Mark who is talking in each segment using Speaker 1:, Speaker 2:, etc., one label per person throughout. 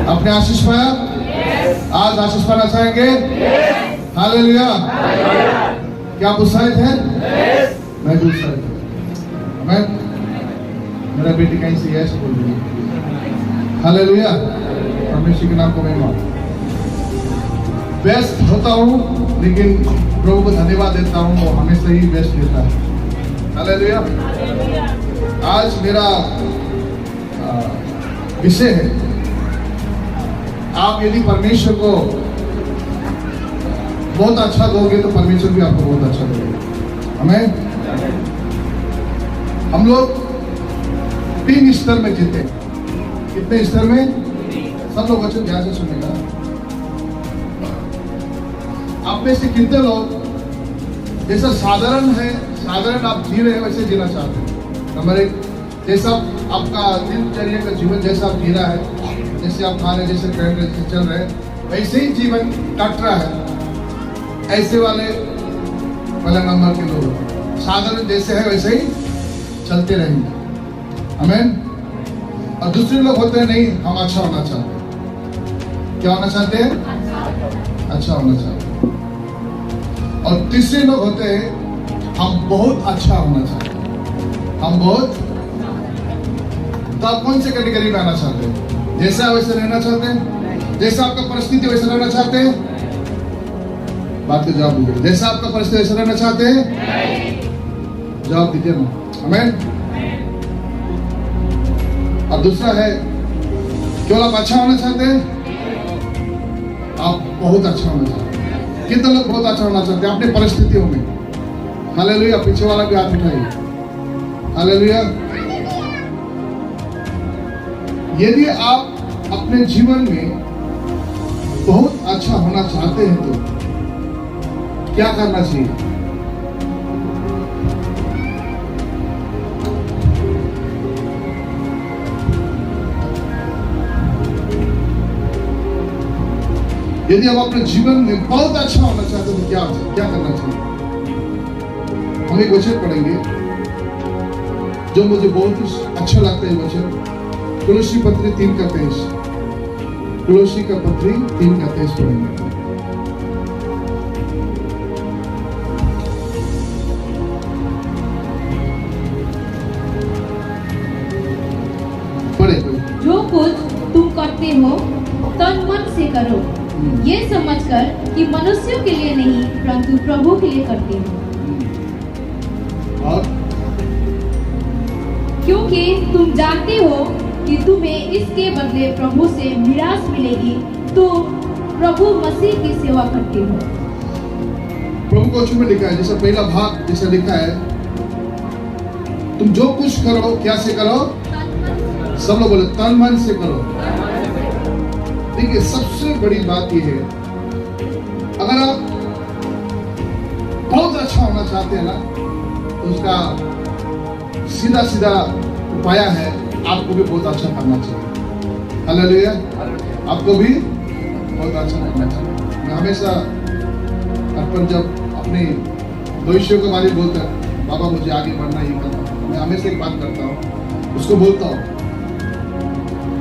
Speaker 1: आपने आशीष पाया? आज आशीष पाना चाहेंगे? हालेलुया। क्या आप उत्साहित हैं? मैं भी उत्साहित हूँ। मैं मेरा बेटी कहीं से यस बोल रही है। हालेलुया। परमेश्वर के नाम को महिमा। व्यस्त होता हूँ लेकिन प्रभु को धन्यवाद देता हूँ, वो हमेशा ही व्यस्त देता है। हालेलुया। आज मेरा विषय है, आप यदि परमेश्वर को बहुत अच्छा दोगे तो परमेश्वर भी आपको बहुत अच्छा देगा। हमें हम लोग 3 स्तर में जीते। कितने स्तर में? सब लोग अच्छे ध्यान से सुनेगा। आप में से कितने लोग जैसा साधारण है, साधारण आप जी रहे हैं वैसे जीना चाहते हैं? नंबर 1, जैसा आपका दिनचर्या का जीवन जैसा आप जी रहा है, जैसे आप खा रहे, जैसे पहन रहे, जैसे चल रहे, वैसे ही जीवन काट रहा है, ऐसे वाले पहले नंबर के लोग साधारण जैसे है वैसे ही चलते रहेंगे। आमीन। और दूसरे लोग होते हैं नहीं, हम अच्छा होना चाहते हैं। क्या होना चाहते हैं? अच्छा होना चाहते हैं। और तीसरे लोग होते हैं, हम बहुत अच्छा होना चाहते हैं। हम बहुत, तो आप कौन से कैटेगरी में आना चाहते हैं? जैसा वैसे रहना चाहते हैं? जैसा आपका परिस्थिति वैसे रहना चाहते हैं? बात का जवाब दीजिए। जैसा आपका परिस्थिति वैसे रहना चाहते हैं? जवाब दीजिए ना। आमीन। और दूसरा है, केवल आप अच्छा होना चाहते हैं? आप बहुत अच्छा होना चाहते हैं। कितने लोग बहुत अच्छा होना चाहते हैं अपने परिस्थितियों में? हालेलुया। पीछे वाला भी हाथ उठाइए। हालेलुया। यदि आप अपने जीवन में बहुत अच्छा होना चाहते हैं तो क्या करना चाहिए? यदि आप अपने जीवन में बहुत अच्छा होना चाहते हैं तो क्या करना चाहिए? हम एक वचन पढ़ेंगे जो मुझे बहुत ही अच्छा लगता है। वचन कुलुसी पत्री 3 का 23। कुलुसी का पत्री 3 का 23 पढ़ेंगे। पढ़े।
Speaker 2: जो कुछ तुम करते हो तन मन से करो, ये समझकर कि मनुष्यों के लिए नहीं परंतु प्रभु के लिए करते हो।
Speaker 1: और
Speaker 2: क्योंकि तुम जानते हो कि तुम्हें इसके बदले प्रभु से मिरास मिलेगी, तो प्रभु मसीह की सेवा करते हो।
Speaker 1: प्रभु को में लिखा है, जैसा पहला भाग जैसा लिखा है, तुम जो कुछ करो क्या से करो? सब लोग बोले तन मन से करो। देखिए, सबसे बड़ी बात यह है, अगर आप बहुत अच्छा होना चाहते हैं ना, तो उसका सीधा सीधा उपाय है, आपको भी बहुत अच्छा करना चाहिए। हालेलुया। आपको भी बहुत अच्छा करना चाहिए। मैं हमेशा अपन जब अपने भविष्य के बारे में बोलता है, बाबा मुझे आगे बढ़ना ही करना, मैं हमेशा एक बात करता हूँ, उसको बोलता हूँ,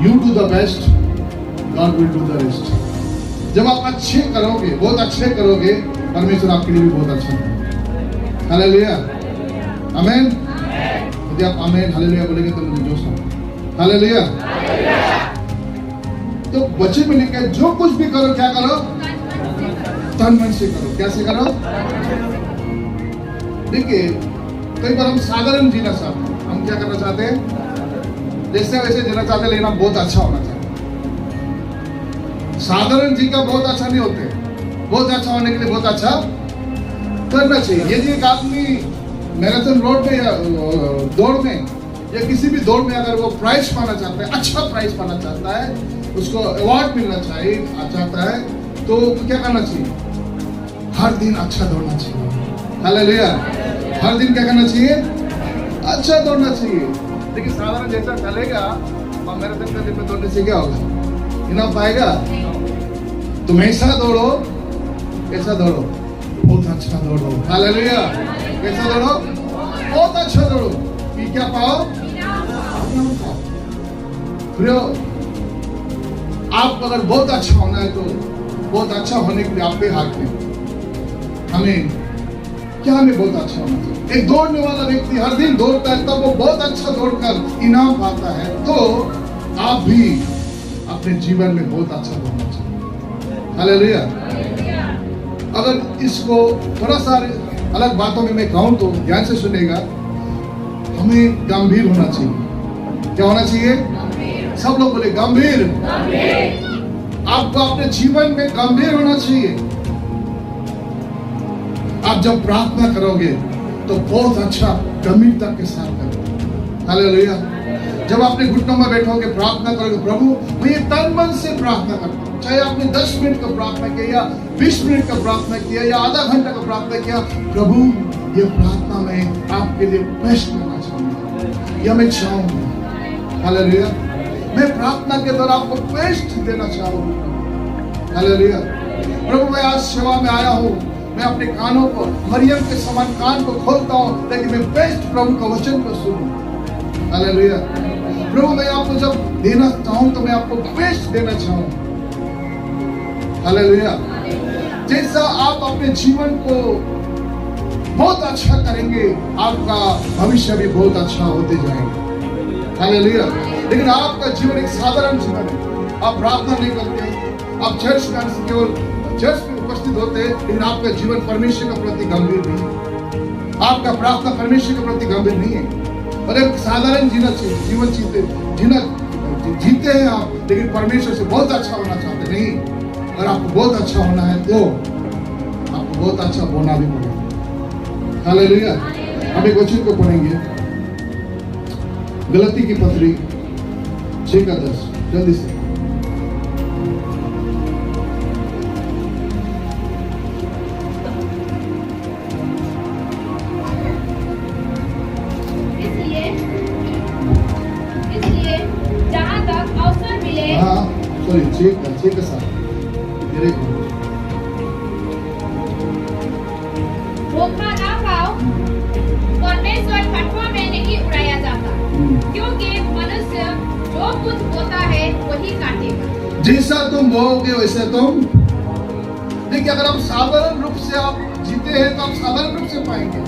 Speaker 1: you do the best, God will do the rest. जब आप अच्छे करोगे, बहुत अच्छे करोगे, परमेश्वर आपके लिए भी बहुत अच्छा करेगा। हालेलुया। आमीन। यदि आप आमीन हालेलुया बोलेंगे तो मुझे जोश आता। हालेलुया। तो वचन में लिखा है, जो कुछ भी करो क्या करो? तन मन से करो। कैसे करो? देखिए, कई बार हम साधारण जीना चाहते हैं। हम क्या करना चाहते हैं? जैसे वैसे जीना चाहते हैं, लेकिन हम बहुत अच्छा होना चाहते हैं। साधारण जी का बहुत अच्छा नहीं होते। बहुत अच्छा होने के लिए बहुत अच्छा करना चाहिए। यदि एक आदमी मैराथन रोड में या दौड़ में या किसी भी दौड़ में अगर वो प्राइज पाना चाहता है, अच्छा प्राइज पाना चाहता है, उसको अवार्ड मिलना चाहता है, तो क्या करना चाहिए? हर दिन अच्छा दौड़ना चाहिए। हालेलुया। हर दिन क्या करना चाहिए? अच्छा दौड़ना चाहिए। लेकिन साधारण जैसा चलेगा और मैराथन का दिन में दौड़ने से क्या होगा? इनाम पाएगा? तुम ऐसा दौड़ो, ऐसा दौड़ो, बहुत अच्छा दौड़ो। हालेलुया। कैसा दौड़ो? बहुत अच्छा दौड़ो कि क्या पाओ? प्रियो, आपको अगर बहुत अच्छा होना है तो बहुत अच्छा होने के लिए आपके हाथ में हमें बहुत अच्छा होना चाहिए। एक दौड़ने वाला व्यक्ति हर दिन दौड़ता है, तब वो बहुत अच्छा दौड़कर इनाम पाता है। तो आप भी अपने जीवन में बहुत अच्छा दौड़ना चाहिए। हालेलुया। अगर इसको थोड़ा सा अलग बातों में मैं कहूं तो ध्यान से सुनेगा, हमें गंभीर होना चाहिए। क्या होना चाहिए? सब लोग बोले गंभीर। आपको अपने जीवन में गंभीर होना चाहिए। आप जब प्रार्थना करोगे तो बहुत अच्छा गंभीरता के साथ करो। हालेलुया। जब आपने घुटनों में बैठोगे प्रार्थना करोगे, प्रभु मैं ये तन मन से प्रार्थना करता हूँ। चाहे आपने 10 मिनट का प्रार्थना किया या 20 मिनट का प्रार्थना किया या आधा घंटा का प्रार्थना किया, प्रभु ये प्रार्थना में आपके लिए बेस्ट करना चाहूंगा या मैं चाहूंगा। हालेलुया। मैं प्रार्थना के द्वारा आपको बेस्ट देना चाहूंगा। हालेलुया। प्रभु मैं आज सेवा में आया हूँ, मैं अपने कानों को मरियम के समान कान को खोलता हूँ ताकि मैं बेस्ट प्रभु का वचन को सुनूं। हालेलुया। प्रभु मैं आपको जब देना चाहूं तो मैं आपको बेस्ट देना चाहूं। हालेलुया। जैसा आप अपने जीवन को बहुत अच्छा करेंगे, आपका भविष्य भी बहुत अच्छा होते जाएगा। हालेलुया। लेकिन आपका जीवन एक साधारण जीवन है, आप प्रार्थना नहीं करते, आप चर्च में केवल चर्च में उपस्थित होते हैं, लेकिन आपका जीवन परमेश्वर के प्रति गंभीर नहीं है। आपका प्रार्थना परमेश्वर के प्रति गंभीर नहीं है। और एक साधारण जीवन जीते हैं आप, लेकिन परमेश्वर से बहुत अच्छा होना चाहते नहीं। और आपको बहुत अच्छा होना है तो आपको बहुत अच्छा बोलना भी पड़ेगा। हालेलुया। हम एक वचन को पढ़ेंगे, गलती की पत्री 6:10, जल्दी से। छह के साथ
Speaker 2: धोखा ना पाओ, परमेश्वर फटवा में नहीं उड़ाया जाता, क्योंकि मनुष्य जो कुछ बोता है वही काटेगा।
Speaker 1: जैसा तुम बोओगे वैसे तुम। देखिए, अगर हम साधारण रूप से आप जीते हैं तो आप साधारण रूप से पाएंगे।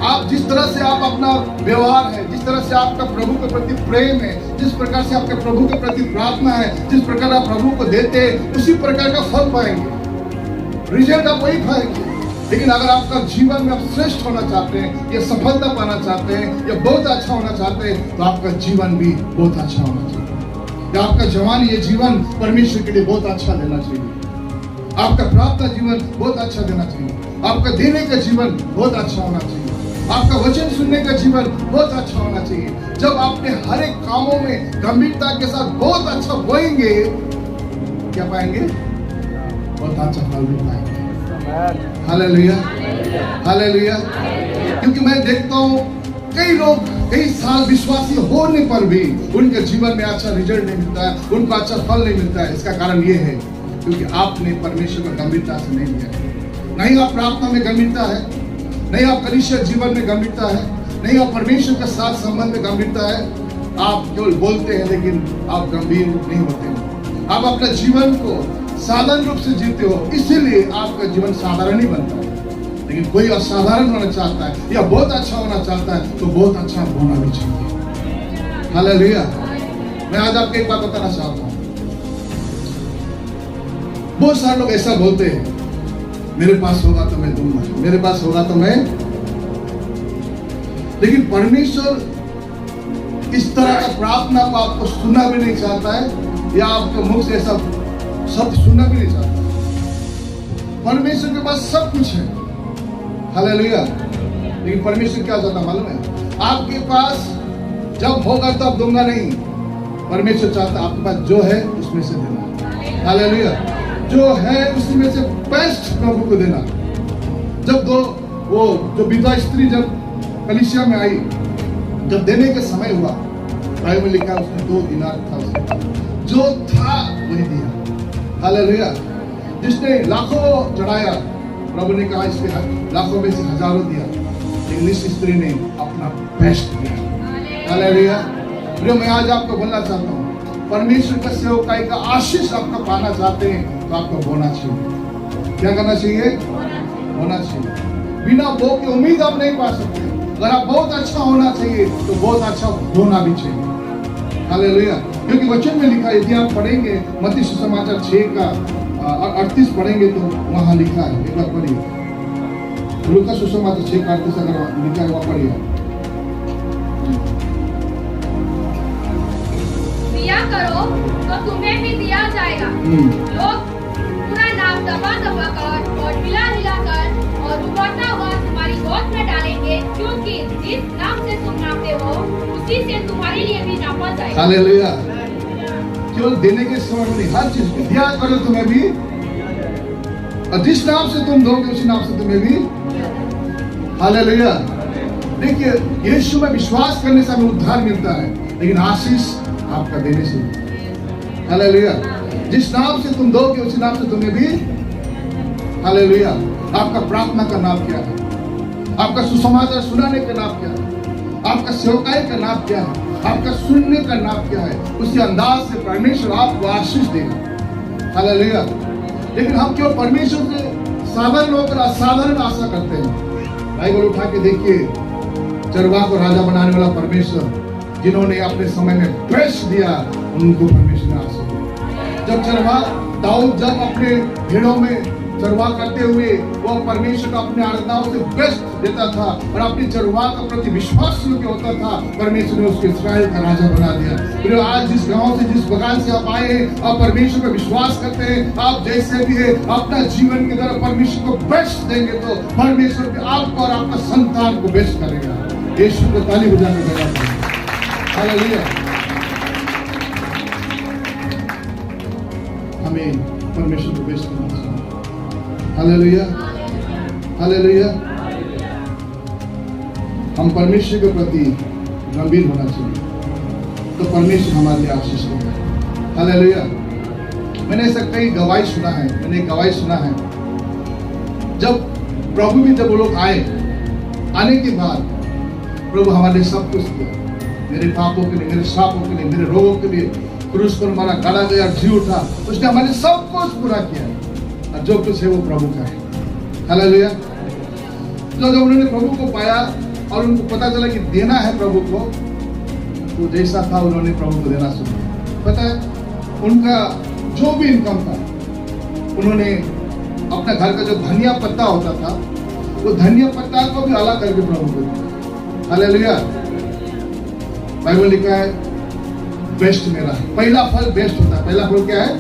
Speaker 1: आप जिस तरह से आप अपना व्यवहार है, जिस तरह से आपका प्रभु के प्रति प्रेम है, जिस प्रकार से आपके प्रभु के प्रति प्रार्थना है, जिस प्रकार आप प्रभु को देते हैं, उसी प्रकार का फल पाएंगे। रिजल्ट आप वही पाएंगे। लेकिन अगर आपका जीवन में आप श्रेष्ठ होना चाहते हैं या सफलता पाना चाहते हैं या बहुत अच्छा होना चाहते हैं, तो आपका जीवन भी बहुत अच्छा होना चाहिए। या आपका जवान ये जीवन परमेश्वर के लिए बहुत अच्छा देना चाहिए। आपका प्रार्थना जीवन बहुत अच्छा देना चाहिए। आपका देने का जीवन बहुत अच्छा होना चाहिए। आपका वचन सुनने का जीवन बहुत अच्छा होना चाहिए। जब आपने हर एक कामों में गंभीरता के साथ बहुत अच्छा बोएंगे, क्या पाएंगे? बहुत अच्छा फल भी पाएंगे। हालेलुया। हालेलुया। क्योंकि मैं देखता हूँ कई लोग कई साल विश्वासी होने पर भी उनके जीवन में अच्छा रिजल्ट नहीं मिलता है, उनको अच्छा फल नहीं मिलता है। इसका कारण ये है क्योंकि आपने परमेश्वर को गंभीरता से नहीं लिया। नहीं आप प्रार्थना में गंभीरता है, नहीं आप कलीसिया जीवन में गंभीरता है, नहीं आप परमेश्वर के साथ संबंध में गंभीरता है। आप केवल बोलते हैं लेकिन आप गंभीर नहीं होते। आप अपने जीवन को साधारण रूप से जीते हो, इसीलिए आपका जीवन साधारण ही बनता है। लेकिन कोई असाधारण होना चाहता है या बहुत अच्छा होना चाहता है तो बहुत अच्छा होना भी चाहिए। हालेलुया। मैं आज आपको एक बात बताना चाहता हूँ। बहुत सारे लोग ऐसा बोलते हैं, मेरे पास होगा तो मैं दूंगा, मेरे पास होगा तो मैं। लेकिन परमेश्वर इस तरह का प्रार्थना को आपको सुनना भी नहीं चाहता है या आपके मुख से ऐसा शब्द सुनना भी नहीं चाहता। परमेश्वर के पास सब कुछ है। हालेलुया। लेकिन परमेश्वर क्या चाहता मालूम है? आपके पास जब होगा तब दूंगा नहीं। परमेश्वर चाहता आपके पास जो है उसमें से देना। हालेलुया। जो है उसमें से बेस्ट प्रभु को देना। जब वो जो विधवा स्त्री जब कलीसिया में आई, जब देने का समय हुआ, बाइबल में लिखा उसने 2 दिनार था, जो था वही दिया। हालेलुया। जिसने लाखों चढ़ाया, प्रभु ने कहा इसके लाखों में से हजारों दिया, लेकिन इस स्त्री ने अपना बेस्ट दिया। हालेलुया। मैं आज आपको बोलना चाहता हूँ, परमेश्वर का सेवकाई का आशीष आपका पाना चाहते हैं तो आपको होना चाहिए। क्या करना चाहिए? होना चाहिए। बिना बो की उम्मीद आप नहीं पा सकते। अगर आप बहुत अच्छा होना चाहिए तो बहुत अच्छा होना भी चाहिए। हालेलुया। क्योंकि वचन में लिखा है, यदि आप पढ़ेंगे मत्ती सुसमाचार 6 का 38 पढ़ेंगे तो वहां लिखा है, एक बार पढ़िए। लूका सुसमाचार 6 का 38 अगर लिखा है वहां पढ़िए।
Speaker 2: दिया करो तो तुम्हें भी दिया जाएगा। लोग पूरा नाम दबा दबा कर और हिला हिला कर और उबरता हुआ तुम्हारी गोद में डालेंगे, क्योंकि जिस नाम से तुम नापते हो उसी से तुम्हारे लिए भी नापा जाएगा।
Speaker 1: हालेलुया। केवल देने के समय में नहीं, हर चीज में दिया करो तुम्हें भी, और जिस नाम से तुम दोगे उसी नाम से तुम्हें भी। हालेलुया। देखिए, यीशु में विश्वास करने से हमें उद्धार मिलता है, लेकिन आशीष आपका देने से। हालेलुया। जिस नाम से तुम दोगे उसी नाम से तुम्हें भी। हालेलुया। आपका प्रार्थना का नाम क्या है? आपका सुसमाचार सुनाने का नाम क्या है? आपका सेवकाई का नाम क्या है? आपका सुनने का नाम क्या है? उसी अंदाज से परमेश्वर आपको आशीष देगा। हालेलुया। लेकिन हम क्यों परमेश्वर से साधारण होकर असाधारण आशा करते हैं? बाइबल उठा के देखिए, चरवाह को राजा बनाने वाला परमेश्वर, जिन्होंने अपने समय में बेस्ट दिया, उनको परमेश्वर ने आशीष दिया। जब चरवाह दाऊद जब अपने भेड़ों में चरवाह करते हुए वो परमेश्वर को अपने आराधनाओं से बेस्ट देता था और अपनी चरवाह का प्रति विश्वास होता था, परमेश्वर ने उसको इस्राएल का राजा बना दिया। फिर आज जिस गांव से, जिस बगान से आप आए हैं, आप परमेश्वर पर विश्वास करते हैं, आप जैसे भी है अपना जीवन की तरफ परमेश्वर को बेस्ट देंगे तो परमेश्वर भी आपको और आपका संतान को बेस्ट करेगा। यीशु को ताली बजाकर देगा। हालेलुया। हमें परमेश्वर को बेस्ट करना चाहिए। हालेलुया। हालेलुया। हम परमेश्वर के प्रति गंभीर होना चाहिए तो परमेश्वर हमारे लिए आशीष देगा। हालेलुया। मैंने ऐसा कई गवाही सुना है। मैंने एक गवाही सुना है, जब प्रभु में जब वो लोग आने के बाद प्रभु हमारे लिए सब कुछ किया। मेरे पापों के लिए, मेरे श्रापों के लिए, मेरे रोगों के लिए क्रूस पर हमारा गाड़ा गया, जी उठा, उसने हमारे सब कुछ पूरा किया और जो कुछ है वो प्रभु का है। हालेलुया। तो जब उन्होंने प्रभु को पाया और उनको पता चला कि देना है प्रभु को, तो जैसा था उन्होंने प्रभु को देना शुरू किया। पता है, उनका जो भी इनकम था, उन्होंने अपना घर का जो धनिया पत्ता होता था, वो धनिया पत्ता को भी अलग करके प्रभु को दिया। हालेलुया। बाइबल लिखा है, बेस्ट मेरा है। पहला फल बेस्ट होता है। पहला फल क्या है?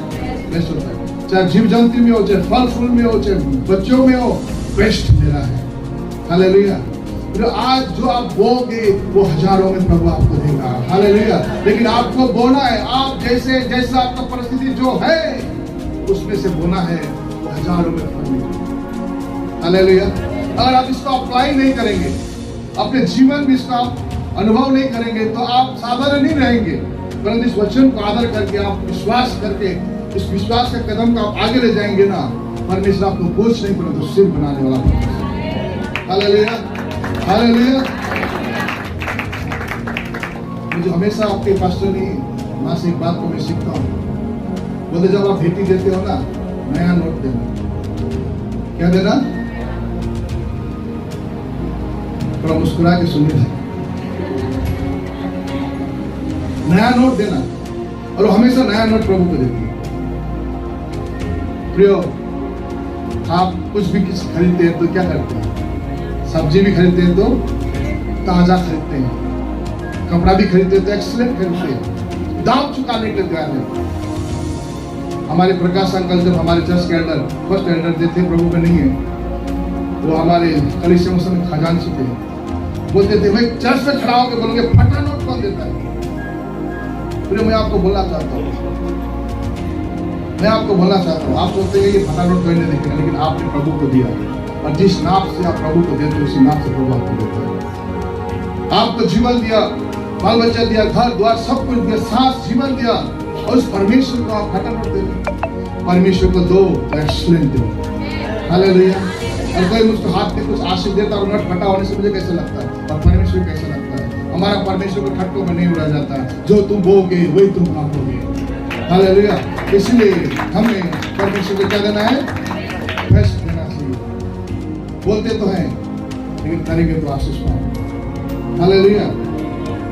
Speaker 1: बेस्ट होता है। चाहे जीव जंतु में हो, चाहे फल फूल में हो, चाहे बच्चों में हो, बेस्ट मेरा है। हालेलुया। तो आज जो आप बोगे वो हजारों में प्रभु आपको देगा। हालेलुया। लेकिन आपको बोना है, आप जैसा आपका परिस्थिति जो है उसमें से बोना है, वो हजारों में फल मिलेगा। हालेलुया। अगर आप इसको अप्लाई नहीं करेंगे, अपने जीवन में इसका अनुभव नहीं करेंगे, तो आप साधारण नहीं रहेंगे, परंतु इस वचन को आदर करके, आप विश्वास करके, इस विश्वास के कदम को आप आगे ले जाएंगे ना, परमेश्वर आपको बोझ नहीं परंतु सिर बनाने वाला परमेश्वर। हालेलुया। हालेलुया। मुझे हमेशा आपके पास्टर ने मां से एक बात को मैं सीखता हूँ, बोलते जब आप भेटी देते हो ना, नया नोट देना। क्या देना? थोड़ा मुस्कुरा के सुनिए। नया नोट देना, और हमेशा नया नोट प्रभु को देती है। प्रियो, आप कुछ भी खरीदते हैं तो क्या करते हैं? सब्जी भी खरीदते हैं तो ताजा खरीदते हैं, कपड़ा भी खरीदते हैं तो एक्सीलेंट खरीदते हैं, दाम चुकाने के लिए तैयार है। हमारे प्रकाश अंकल जब हमारे चर्च के एल्डर, फर्स्ट एल्डर जो थे, प्रभु में नहीं है, वो हमारे कलीसिया में खजांची थे, बोलते थे भाई चर्च में खड़ा होकर बोलोगे फटा नोट कौन देता है? फिर मैं आपको बोलना चाहता हूँ, आप सोचते हैं कि फटा नोट कोई नहीं देखेगा, लेकिन आपने प्रभु को दिया, और जिस नाम से आप प्रभु को देते उसी नाम से प्रभु आपको देता है। आपको जीवन दिया, बाल बच्चा दिया, घर द्वार सब कुछ दिया, सांस जीवन दिया, और उस परमेश्वर को आप फटा नोट दे। परमेश्वर को दो तो एक्सीलेंट दो। हालेलुया। और कोई मुझको हाथ में कुछ आशीष देता और नोट फटा होने से मुझे कैसे लगता है, और परमेश्वर कैसे लगता है? हमारा परमेश्वर को ठट्टों में नहीं उड़ा जाता। जो तुम बोगे वही तुम काटोगे। हालेलुया। इसलिए हमें परमेश्वर को क्या देना है? बेस्ट देना चाहिए। बोलते तो हैं लेकिन करेंगे तो आशीष पाओ। Hallelujah,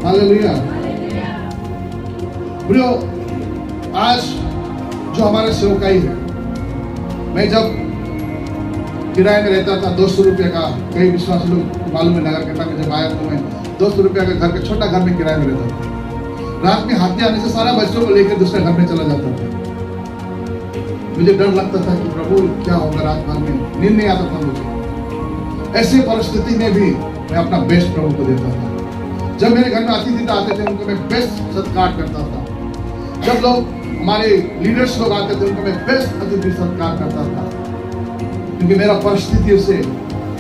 Speaker 1: hallelujah. प्रियो, आज जो हमारे सेवकाई है, मैं जब किराए में रहता था 200 रुपये का, कई विश्वासी लोग मालूम है नगर कीर्तन में जब आया तो मैं 200 रुपये का घर का छोटा घर में किराए में रहता था। रात में हाथी आने से सारा बच्चों को लेकर दूसरे घर में चला जाता था। मुझे डर लगता था कि प्रभु क्या होगा, रात भर में नींद नहीं आता था मुझे। ऐसी परिस्थिति में भी मैं अपना बेस्ट प्रभु को देता था। जब मेरे घर में अतिथि आते थे उनको मैं बेस्ट सत्कार करता था। जब लोग हमारे लीडर्स लोग आते थे उनको मैं बेस्ट अतिथि सत्कार करता था, क्योंकि मेरा परिस्थिति से,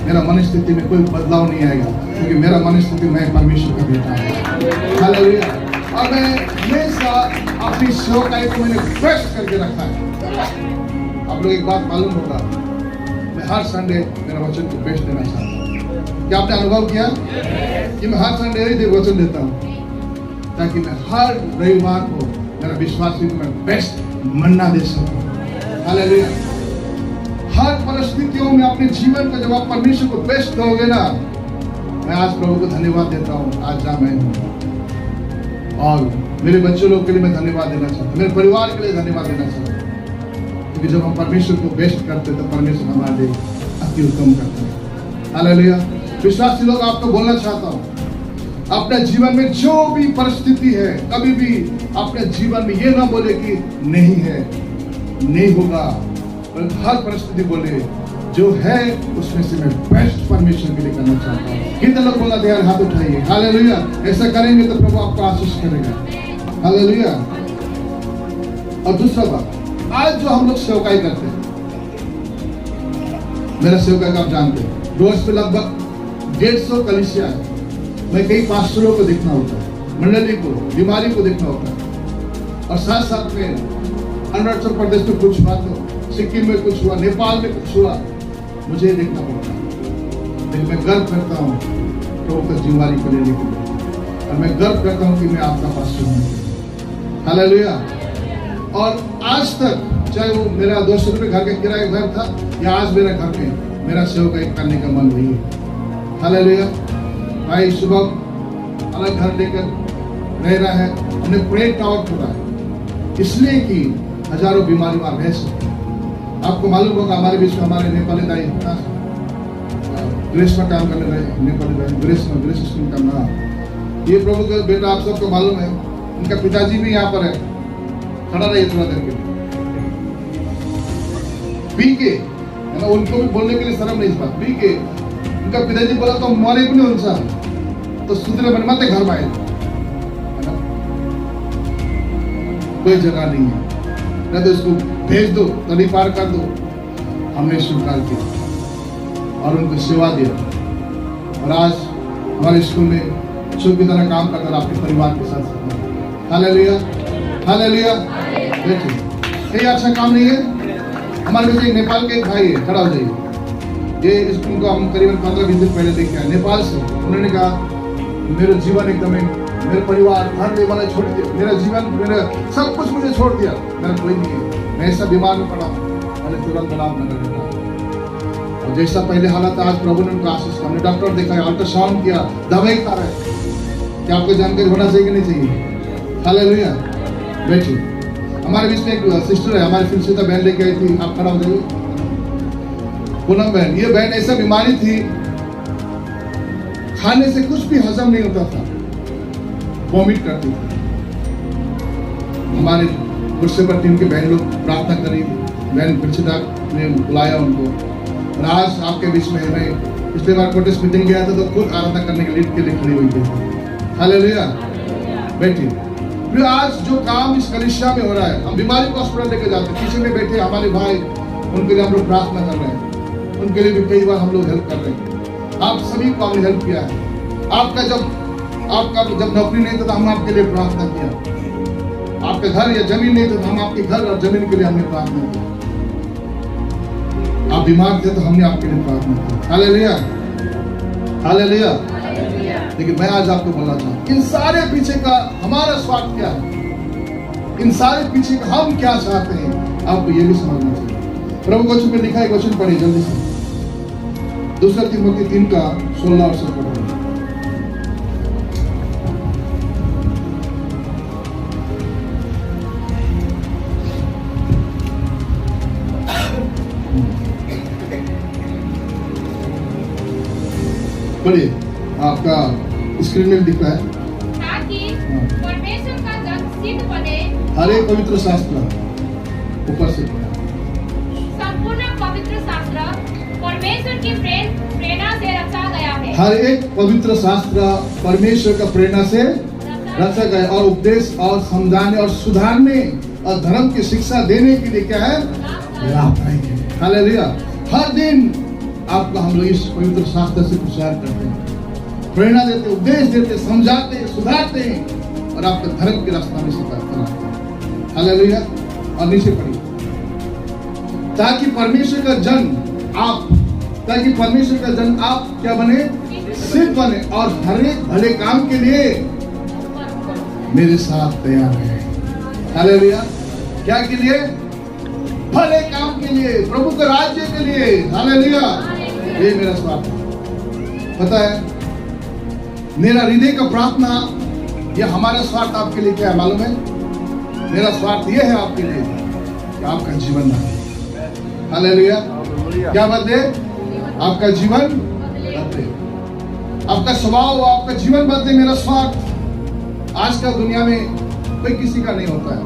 Speaker 1: मेरा मनस्थिति में कोई बदलाव नहीं आएगा, क्योंकि मेरा मनस्थिति मैं परमेश्वर का बेटा हूं। हालेलुया। और मैं हमेशा अपनी सेवकाई को मैंने बेस्ट करके रखा है। आप लोग एक बात मालूम होगा, मैं हर संडे मेरा वचन को बेस्ट देना चाहता हूँ। क्या आपने अनुभव किया कि मैं हर संडे ही वचन देता हूँ, ताकि मैं हर रविवार को मेरा विश्वासी को मैं बेस्ट मन्ना दे सकूं। हालेलुया। हर परिस्थितियों में अपने जीवन को जब आप परमेश्वर को बेस्ट दोगे ना, मैं आज प्रभु को धन्यवाद देता हूँ आज जहाँ मैं हूँ। और मेरे बच्चों लोग के लिए मैं धन्यवाद देना चाहता हूँ, मेरे परिवार के लिए धन्यवाद देना चाहता हूँ, क्योंकि जब हम परमेश्वर को बेस्ट करते तो परमेश्वर हमारे लिए अति उत्तम करते हैं। हालेलुया। विश्वासी लोग आपको बोलना चाहता हूँ, अपने जीवन में जो भी परिस्थिति है, कभी भी अपने जीवन में ये ना बोले कि नहीं है, नहीं होगा, हर परिस्थिति बोले जो है उसमें से मैं बेस्ट परमेश्वर के लिए करना चाहता हूँ। कितने लोग बोला यार हाथ उठाइए। हालेलुया। ऐसा करेंगे तो प्रभु आपको आशीष करेगा। हालेलुया। और दूसरा बात, आज जो हम लोग सेवकाई करते हैं, मेरा सेवकाई का आप जानते हैं, रोज पे लगभग 150 कलीसिया है। मैं कई पास्टरों को देखना होता है, मंडली को, बीमारी को देखना होता है, और साथ साथ में अरुणाचल प्रदेश में कुछ हुआ, तो सिक्किम में कुछ हुआ, नेपाल में कुछ हुआ, मुझे देखना पड़ता है। लेकिन मैं गर्व करता हूँ प्रभु का जिम्मेदारी को लेने के लिए, और मैं गर्व करता हूँ कि मैं आपका पास्टर हूँ। हालेलुया। और आज तक चाहे वो मेरा 200 रुपये घर का किराया घर था, या आज मेरा घर में मेरा सेवकाई करने का मन वही है। हालेलुया। भाई सुबह अलग घर लेकर रह रहा है, हमने प्रे टावर खोला है इसलिए कि हजारों बीमारी वहां रह सकते। आपको मालूम होगा हमारे बीच में हमारे नेपाली दाई ग्रेस में काम करने रहे, नेपाली दाई ग्रेस स्कूल का नाम, ये प्रभु का बेटा आप सबको मालूम है। उनका पिताजी भी यहाँ पर है, खड़ा रही थोड़ा देर के पी के, उनको भी बोलने के लिए शर्म नहीं इस बात, पी के उनका पिताजी बोला तो मारे भी नहीं उनसा, तो सुधरे मन मत घर में आए, कोई जगह नहीं है, नहीं तो इसको भेज दो, तली पार कर दो। हमने स्वीकार किया और उनको सेवा दिया, और आज हमारे स्कूल में शुभ की तरह काम करकर आपके परिवार के साथ। Hallelujah, hallelujah. देखिए ये अच्छा काम नहीं है। हमारे बीच एक नेपाल के एक भाई है, खड़ा हो जाइए। ये स्कूल को हम करीबन 15-20 दिन पहले लेके आए नेपाल से। उन्होंने कहा मेरा जीवन एकदम, मेरे परिवार घर ले वाला छोड़ दिया, मेरा जीवन, मेरा सब कुछ मुझे छोड़ दिया, मेरा कोई नहीं है, मैं ऐसा बीमार में पड़ा, मैंने तुरंत नाम नगर देखा, और जैसा पहले हालत आज प्रभु ने उनको आशीष, हमने डॉक्टर देखा है, अल्ट्रासाउंड किया, दवाई खा रहे हैं। क्या आपको जानकारी होना चाहिए कि नहीं चाहिए? हालेलुया। बैठिए। हमारे बीच में एक सिस्टर है, हमारी फिलसिता बहन लेके आई थी, आप खड़ा हो जाइए। पूनम बहन, ये बहन ऐसा बीमारी थी, खाने से कुछ भी हजम नहीं होता था, वॉमिट करती थी। हमारे गुस्से पर टीम के बहन लोग प्रार्थना करी, बहन फिलसिता ने बुलाया उनको, और आज आपके बीच में है। मैं पिछले बार प्रोटेस्ट मीटिंग गया था तो खुद आराधना करने के लिए खड़ी हुई थी। हालेलुया। बैठिए। फिर आज जो काम इस कलीसिया में हो रहा है, हम बीमारी को हॉस्पिटल लेकर जाते हैं, पीछे में बैठे हमारे भाई, उनके लिए हम लोग प्रार्थना कर रहे हैं, उनके लिए भी कई बार हम लोग हेल्प कर रहे हैं। आप सभी को हमने हेल्प किया है। आपका जब नौकरी नहीं था तो हम आपके लिए प्रार्थना किया, आपके घर या जमीन नहीं था तो हम आपके घर और जमीन के लिए हमने प्रार्थना की, आप बीमार थे तो हमने आपके लिए प्रार्थना की। Hallelujah, hallelujah. लेकिन मैं आज आपको बोलना चाहूँ, इन सारे पीछे का हमारा स्वार्थ क्या है? इन सारे पीछे का हम क्या चाहते हैं, आपको ये भी समझना चाहिए। प्रभु वचन में लिखा है, वचन पढ़े जल्दी से, 2 तिमोथी 3:16 और 17 पढ़े। पढ़िए, आपका स्क्रीन में दिख रहा है।
Speaker 2: ताकि परमेश्वर का दंड सिद्ध बने,
Speaker 1: हर एक पवित्र शास्त्र ऊपर से
Speaker 2: संपूर्ण पवित्र शास्त्र परमेश्वर की प्रेरणा से रचा गया है।
Speaker 1: हर एक पवित्र शास्त्र परमेश्वर का प्रेरणा से रचा गया और उपदेश और समझाने और सुधारने और धर्म की शिक्षा देने के लिए क्या है, लाभदायक है। हालेलुया। हर दिन आपका हम लोग इस पवित्र शास्त्र से प्रचार करते हैं, प्रेरणा देते, उपदेश देते, समझाते, सुधारते हैं और आपका धर्म के रास्ता में सिखाते हैं। हालेलुया। और नीचे पढ़िए, ताकि परमेश्वर का जन आप क्या बने, सिद्ध बने और हर एक भले काम के लिए मेरे साथ तैयार है। हालेलुया। क्या के लिए? भले काम के लिए, प्रभु के राज्य के लिए। हालेलुया। ये मेरा स्वार्थ है। पता है, मेरा हृदय का प्रार्थना, ये हमारा स्वार्थ आपके लिए क्या है मालूम है? मेरा स्वार्थ ये है आपके लिए कि आपका जीवन बदले। हालेलुया। क्या बदले? आपका जीवन बदले, आपका स्वभाव, आपका जीवन बदले। मेरा स्वार्थ आजकल दुनिया में कोई किसी का नहीं होता है,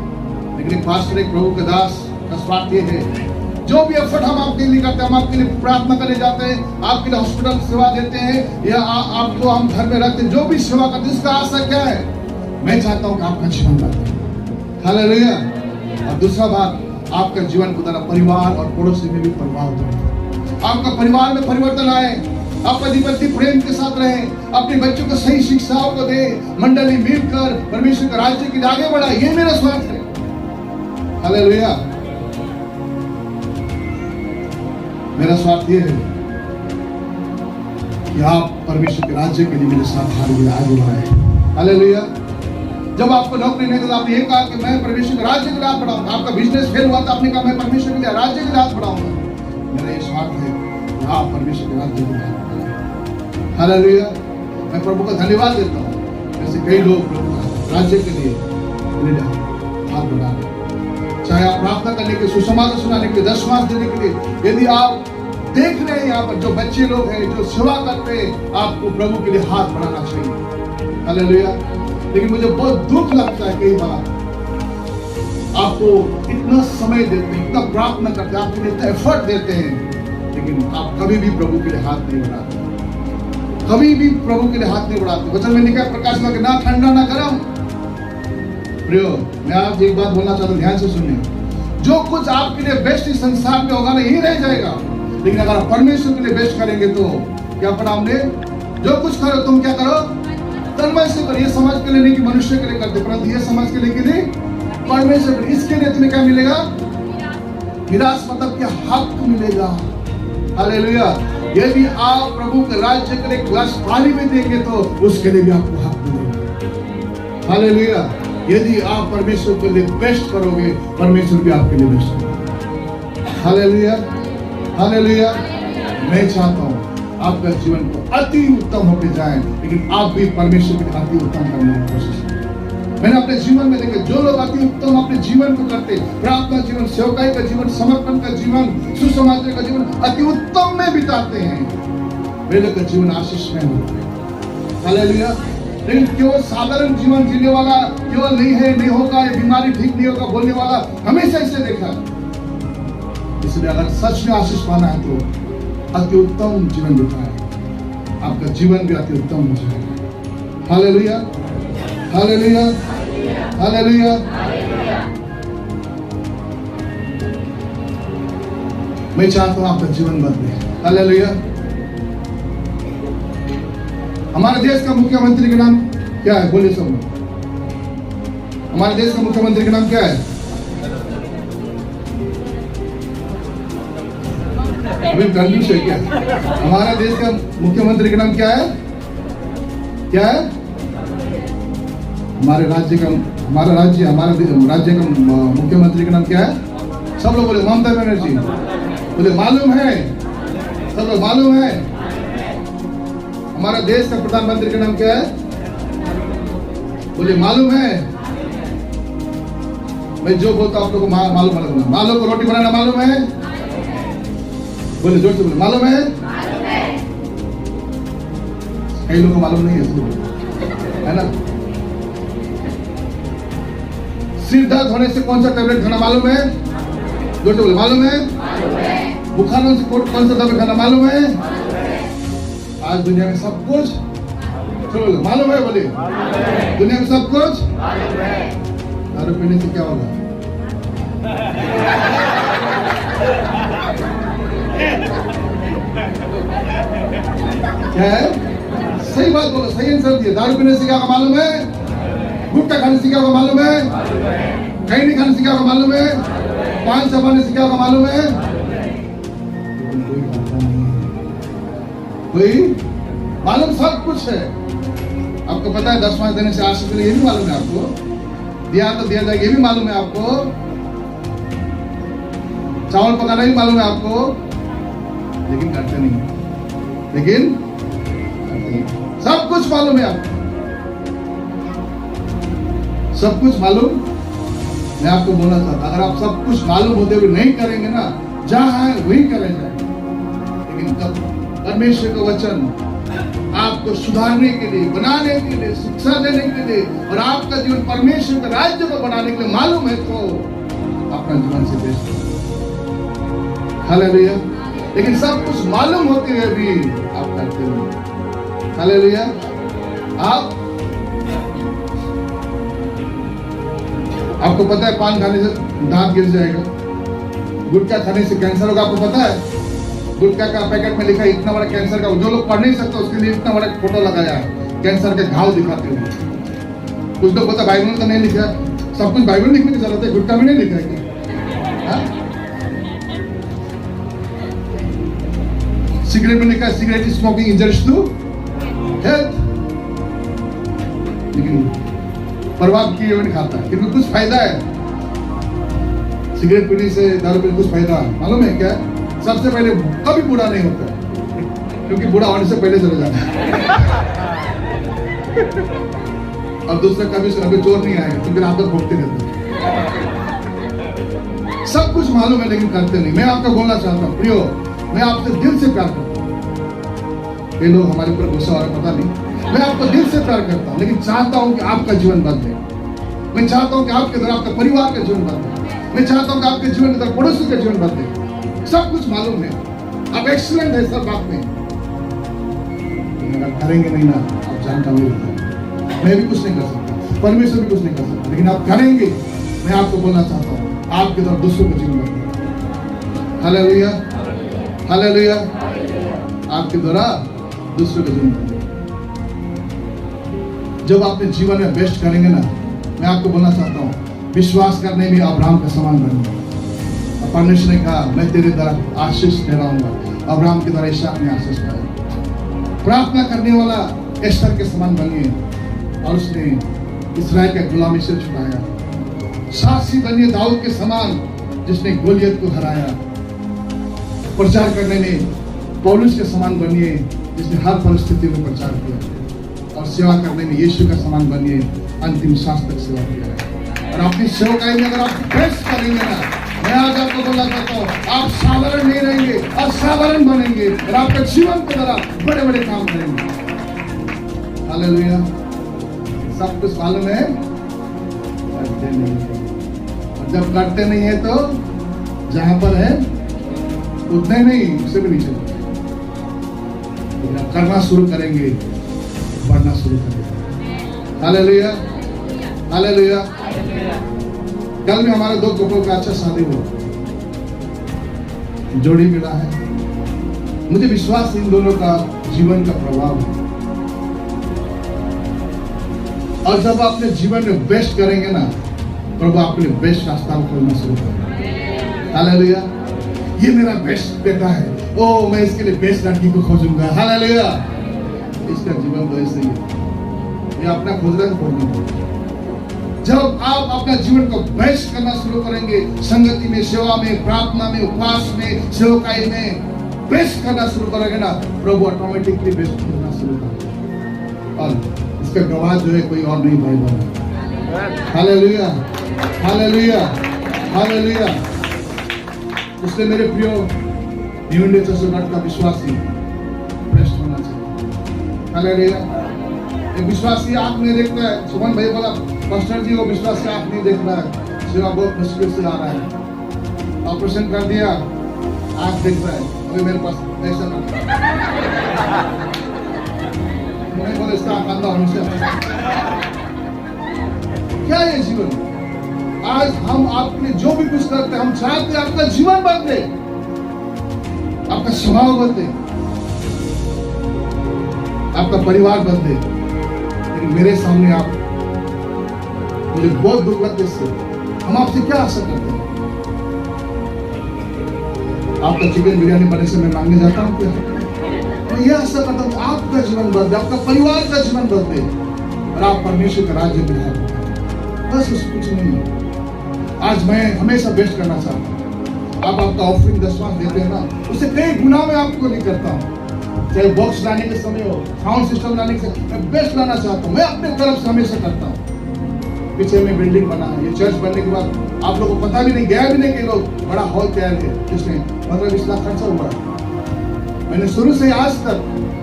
Speaker 1: लेकिन पास्टर, एक प्रभु के दास का स्वार्थ ये है, जो भी एफर्ट हम आपके लिए करते हैं, हम आपके लिए प्रार्थना करने जाते हैं, आपके लिए हॉस्पिटल सेवा देते हैं या आपको हम घर में रखते हैं, जो भी सेवा करते हैं, इसका आशा क्या है? मैं चाहता हूं कि आपका जीवन बदले। हालेलुया। और दूसरा बात, आपका जीवन को द्वारा परिवार और पड़ोसी में भी प्रभाव हो, आपका परिवार में परिवर्तन आए, आप पति पत्नी प्रेम के साथ रहें, अपने बच्चों को सही शिक्षाओं को दे, मंडली मिलकर परमेश्वर के राज्य के लिए आगे बढ़ाए। ये मेरा स्वार्थ है। हालेलुया। मेरा स्वार्थ ये है कि आप परमेश्वर के राज्य के लिए मेरे साथ आगे बढ़ाए। हालेलुया। जब आपको नौकरी नहीं तो आपने ये कहा कि मैं परमेश्वर के राज्य के लिए हाथ बढ़ाऊंगा। आपका बिजनेस फेल हुआ तो आपने कहा मैं परमेश्वर के लिए राज्य के लिए हाथ बढ़ाऊंगा। मेरा ये स्वार्थ है कि आप परमेश्वर के राज्य के लिए हाथ बढ़ाएं। हालेलुया। मैं प्रभु का धन्यवाद देता हूँ, जैसे कई लोग प्रभु का राज्य के लिए हाथ बढ़ा रहे, चाहे आप प्रार्थना करने के, सुसमाचार सुनाने के, दशमांश देने के लिए। यदि आप देख रहे हैं यहाँ पर जो बच्चे लोग हैं जो सेवा करते हैं, आपको प्रभु के लिए हाथ बढ़ाना चाहिए। हालेलुया। लेकिन मुझे बहुत दुख लगता है कई बार आपको इतना समय देते हैं, इतना प्रार्थना करते हैं, आपके लिए इतना एफर्ट देते हैं, लेकिन आप कभी भी प्रभु के लिए हाथ नहीं बढ़ाते, कभी भी प्रभु के लिए हाथ नहीं बढ़ाते। वचन में लिखा है, प्रकाश में ना ठंडा ना गरम। प्रियो, मैं आज एक बात बोलना चाहता हूं, ध्यान से सुनिए। जो कुछ आपके लिए बेस्ट इस संसार में होगा ना, यही रह जाएगा, लेकिन अगर आप परमेश्वर के लिए बेस्ट करेंगे तो क्या पढ़ा हमने? जो कुछ करो तुम क्या करो, तन्मय से करो। ये समझ के लिए नहीं कि मनुष्य के लिए करते, परंतु ये समझ के लिए कि नहीं, परमेश्वर। इसके लिए तुम्हें क्या मिलेगा? विरास, मतलब कि हक मिलेगा। हालेलुया। यदि आप प्रभु के राज्य के लिए ग्लास पानी में देंगे तो उसके लिए भी आपको हक मिलेगा। हालेलुया। यदि आप परमेश्वर के लिए बेस्ट करोगे, परमेश्वर भी आपके लिए बेस्ट करेगा। हालेलुया। हालेलुया। मैं चाहता हूं आपका जीवन को अति उत्तम होकर जाए, लेकिन आप भी परमेश्वर के लिए अति उत्तम करने की कोशिश करें। मैंने अपने जीवन में देखे जो लोग अति उत्तम अपने जीवन को करते, प्रार्थना जीवन, सेवकाई का जीवन, समर्पण का जीवन, सुसमाचार का जीवन अति उत्तम में बिताते हैं, वे लोग का जीवन आशीषमय होता है। हालेलुया। लेकिन केवल साधारण जीवन जीने वाला, केवल नहीं है, नहीं होगा, ये बीमारी ठीक नहीं होगा बोलने वाला, हमेशा इसे देखा। इसलिए अगर सच में आशीष पाना है तो अति उत्तम जीवन बिताए, आपका जीवन भी अति उत्तम हो जाएगा। हालेलुया। हालेलुया। हालेलुया। मैं चाहता हूं आपका जीवन बदले। हालेलुया। हमारे देश का मुख्यमंत्री का नाम क्या है? बोलिए सब। हमारे देश का मुख्यमंत्री का नाम क्या है? अभी कंफ्यूज है क्या? हमारे देश का मुख्यमंत्री का नाम क्या है? क्या है? हमारे राज्य का हमारा राज्य का मुख्यमंत्री का नाम क्या है? सब लोग बोले ममता बनर्जी। बोले मालूम है? सब लोग मालूम है? हमारा देश का प्रधानमंत्री का नाम क्या है? बोले मालूम है? मैं जो बोलता हूं आप लोगों को मालूम है। माँ लोग को रोटी बनाना मालूम है? बोले जोर से बोले मालूम है? कई लोगों को मालूम नहीं है ना? सिर दर्द होने से कौन सा टेबलेट खाना मालूम है? जोर से बोले मालूम है? बुखार होने से कौन सा दवाई खाना मालूम है? आज दुनिया में सब कुछ मालूम है। बोले दुनिया में सब कुछ दारू पीने से क्या होगा? क्या है? सही बात बोलो, सही आंसर दिए। दारू पीने से क्या होगा मालूम है? गुटखा खाने से क्या होगा मालूम है? खैनी खाने से क्या होगा मालूम है? पान चबाने से क्या होगा मालूम है? कोई मालूम सब कुछ है। आपको पता है 10 मास देने से आशीष मिले, ये भी मालूम है आपको। दिया तो दिया जाएगा, ये भी मालूम है आपको। चावल पकाना भी मालूम है आपको, लेकिन करते नहीं। लेकिन सब कुछ मालूम है आपको, सब कुछ मालूम। मैं आपको बोलना चाहता, अगर आप सब कुछ मालूम होते हुए नहीं करेंगे ना, जहां है वही करे जाएंगे। लेकिन तब परमेश्वर का वचन आपको सुधारने के लिए, बनाने के लिए, शिक्षा देने के लिए और आपका जीवन परमेश्वर के राज्य को बनाने के लिए मालूम है, तो अपना जीवन से बेस्ट हालेलुया। लेकिन सब कुछ मालूम होते हुए भी आप करते हो। हालेलुया। आपको पता है पान खाने से दांत गिर जाएगा, गुटखा खाने से कैंसर होगा। आपको पता है गुटखा का पैकेट में लिखा है इतना बड़ा कैंसर का, जो लोग पढ़ नहीं सकते उसके लिए इतना बड़ा फोटो लगाया है कैंसर के घाव दिखाते हुए। कुछ लोग पता बाइबल में तो नहीं लिखा, सब कुछ बाइबल लिखने की जरूरत है, गुटखा में नहीं लिखा है क्या? सिगरेट में लिखा है cigarette smoking injurious to health, लेकिन परवाह किए हुए नहीं खाता, क्योंकि कुछ फायदा है। सिगरेट पीने से, दारू पीने कुछ फायदा मालूम है क्या? सबसे पहले कभी बुरा नहीं होता है, क्योंकि बुरा होने से पहले चले जाता है। और दूसरा कभी चोर नहीं आएगा, क्योंकि रात भर भोगते रहते हैं। सब कुछ मालूम है लेकिन करते नहीं। मैं आपको बोलना चाहता हूँ प्रियो, मैं आपसे दिल से प्यार करता हूँ। ये लोग हमारे ऊपर गुस्सा हो रहा है पता नहीं। मैं आपको दिल से प्यार करता हूँ, लेकिन चाहता हूँ कि आपका जीवन बदले। मैं चाहता हूँ कि आपके द्वारा आपका परिवार का जीवन बदले। मैं चाहता हूँ कि आपके जीवन के द्वारा पड़ोसी का जीवन बदले। सब कुछ मालूम है, आप एक्सीलेंट है सब बात में, अगर करेंगे नहीं ना, आप जानता हूँ मैं भी कुछ नहीं कर सकता, परमेश्वर भी कुछ नहीं कर सकता, लेकिन आप करेंगे। मैं आपको बोलना चाहता हूँ, आपके द्वारा दूसरों का जीवन बदले। Hallelujah, hallelujah. आपके द्वारा दूसरों का जीवन बदले। जब आप अपने जीवन में बेस्ट करेंगे ना, मैं आपको बोलना चाहता हूँ, विश्वास करने में अब्राहम का समान बनेंगे। परमेश्वर ने कहा मैं तेरे द्वारा आशीष ठहराऊंगा। अब्राहम के द्वारा इसहाक ने आशीष पाया। प्रार्थना करने वाला एस्तर के समान बनिए और उसने इस्राएल के गुलामी से छुड़ाया। साहसी बनिए दाऊद के समान जिसने गोलियत को हराया। प्रचार करने में पौलुस के समान बनिए जिसने हर परिस्थिति में प्रचार किया। और सेवा करने में यीशु का समान बनिए, अंतिम सांस तक सेवा किया। और अपनी सेवकाई में अगर आप बेस्ट करेंगे ना, मैं आज आपको बोलना चाहता हूँ, आप साधारण नहीं रहेंगे, असाधारण बनेंगे और आपके जीवन के द्वारा बड़े बड़े काम करेंगे। हालेलुया। सब कुछ मालूम है, करते नहीं है। और जब करते नहीं है तो जहां पर है उतने नहीं, उससे भी नीचे करना शुरू करेंगे, बढ़ना शुरू करेंगे। Hallelujah, hallelujah. कल में हमारे 2 कपड़ों का अच्छा शादी हुआ, जोड़ी मिला है। मुझे विश्वास इन दोनों का जीवन का प्रभाव है। और जब आप अपने जीवन में बेस्ट करेंगे ना, प्रभु आपके लिए बेस्ट रास्ता खोलना शुरू करेंगे। हालेलुया। ये मेरा बेस्ट बेटा है, ओ मैं इसके लिए बेस्ट लड़की को खोजूंगा। हालेलुया। इसका जीवन तो ऐसे ही है, ये अपना खोज रहा है, खोजना। जब आप अपना जीवन को बेस्ट करना शुरू करेंगे, संगति में, सेवा में, प्रार्थना में, उपवास में, सेवकाई में बेस्ट करना शुरू करेंगे ना, प्रभु ऑटोमेटिकली बेस्ट करना शुरू करेंगे। और इसका गवाह जो है कोई और नहीं, भाई बहन। Hallelujah, hallelujah, hallelujah. इसलिए मेरे प्रियो न्यू इंडिया चर्च का विश्वासी बेस्ट होना चाहिए। हालेलुया। एक विश्वासी आंख नहीं देख रहा है, सुमन भाई बोला पास्टर जी वो विश्वासी आंख नहीं देख रहा है, सेवा बहुत मुश्किल से आ रहा है, ऑपरेशन कर दिया, आंख देख रहा है, अभी मेरे पास पैसा नहीं, मैं बोला इसका आंख अंधा होने से क्या ये जीवन। आज हम आपके लिए जो भी कुछ करते हैं, हम चाहते हैं आपका जीवन बदले, आपका स्वभाव बदले, आपका परिवार बदले, लेकिन मेरे सामने आप, मुझे बहुत दुख लगता है इससे। हम आपसे क्या आशा करते हैं? आपका चिकन बिरयानी बनने से मैं मांगने जाता हूँ क्या? मैं ये आशा करता हूँ आपका जीवन बदले, आपका परिवार का जीवन बदले और आप परमेश्वर का राज्य में हैं। बस उस कुछ नहीं। आज मैं हमेशा बेस्ट करना चाहता हूँ। आप आपका ऑफरिंग दशवां देते हैं ना, उससे कई गुना मैं आपको नहीं करता हूँ। चाहे बॉक्स लाने के समय हो, साउंड सिस्टम लाने के समय, मैं बेस्ट लाना चाहता हूँ। मैं अपने तरफ से हमेशा करता हूँ। पीछे में बिल्डिंग बना, ये चर्च बनने के बाद आप लोगों को पता भी नहीं, गया भी नहीं कि लोग बड़ा हॉल तैयार है, जिसमें 15-20 लाख खर्चा हुआ है। मैंने शुरू से आज तक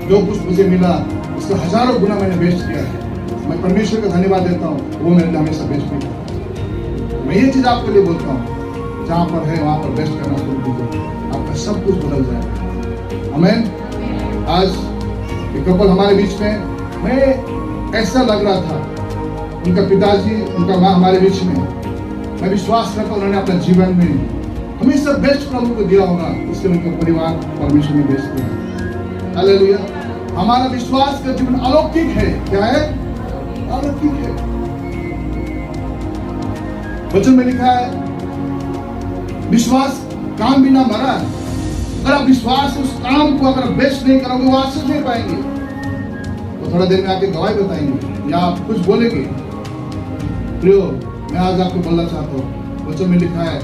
Speaker 1: जो कुछ मुझे मिला उसका हजारों गुना मैंने बेस्ट किया है। मैं परमेश्वर का धन्यवाद देता हूँ, वो मेरे लिए हमेशा बेस्ट किया। मैं ये चीज आपके लिए बोलता हूँ, जहाँ पर है वहां पर बेस्ट करना शुरू कीजिए, आपका सब कुछ बदल जाएगा। आमीन। आज एक कपल हमारे बीच में, मैं ऐसा लग रहा था, उनका पिताजी, उनका माँ हमारे बीच में, मैं विश्वास करता हूँ उन्होंने अपने जीवन में हमेशा बेस्ट प्रभु को दिया होगा, इसलिए उनका परिवार परमेश्वर में बेस्ट किया। हालेलुया। हमारा विश्वास का जीवन अलौकिक है। क्या है? अलौकिक है। वचन में लिखा है विश्वास काम बिना मरा है। अगर आप विश्वास उस काम को अगर बेस्ट नहीं करोगे, वो आशीष नहीं पाएंगे। तो थोड़ा देर में आके गवाही बताएंगे या आप कुछ बोलेंगे। प्रियो, मैं आज आपको बोलना चाहता हूँ, वचन में लिखा है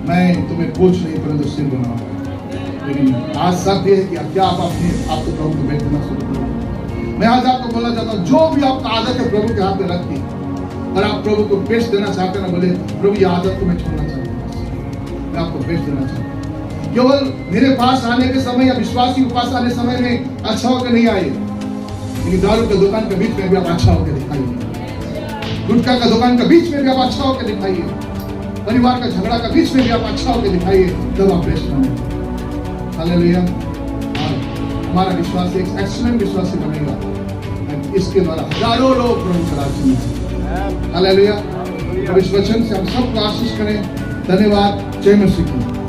Speaker 1: मैं तुम्हें बोझ नहीं परंतु सिर बनाऊंगा। लेकिन आज सब ये है कि क्या आप अपने आपको प्रभु को बेस्ट करना शुरू करोगे। मैं आज आपको बोलना चाहता हूँ, जो भी आपका आदत है प्रभु के हाथ में रखिए। और आप प्रभु को बेस्ट देना चाहते हैं ना, बोले प्रभु ये आदत को मैं छोड़ना चाहता हूँ, मैं आपको बेस्ट देना चाहता हूँ। केवल मेरे पास आने के समय या विश्वासी के पास आने समय में अच्छा होकर नहीं आए, लेकिन दारू के दुकान के बीच में भी आप अच्छा होकर दिखाइए, गुटखा का दुकान के बीच में भी आप अच्छा होकर दिखाइए, परिवार का झगड़ा के बीच में भी आप अच्छा होकर दिखाइए, तब आप बेस्ट बनेंगे। हालेलुया। हमारा विश्वास एक एक्सीलेंट विश्वासी बनेगा, इसके द्वारा हजारों लोग प्रभु के राज्य में। हालेलुया। अब इस वचन से हम सबको आशीष करें। धन्यवाद। जय मसीह की।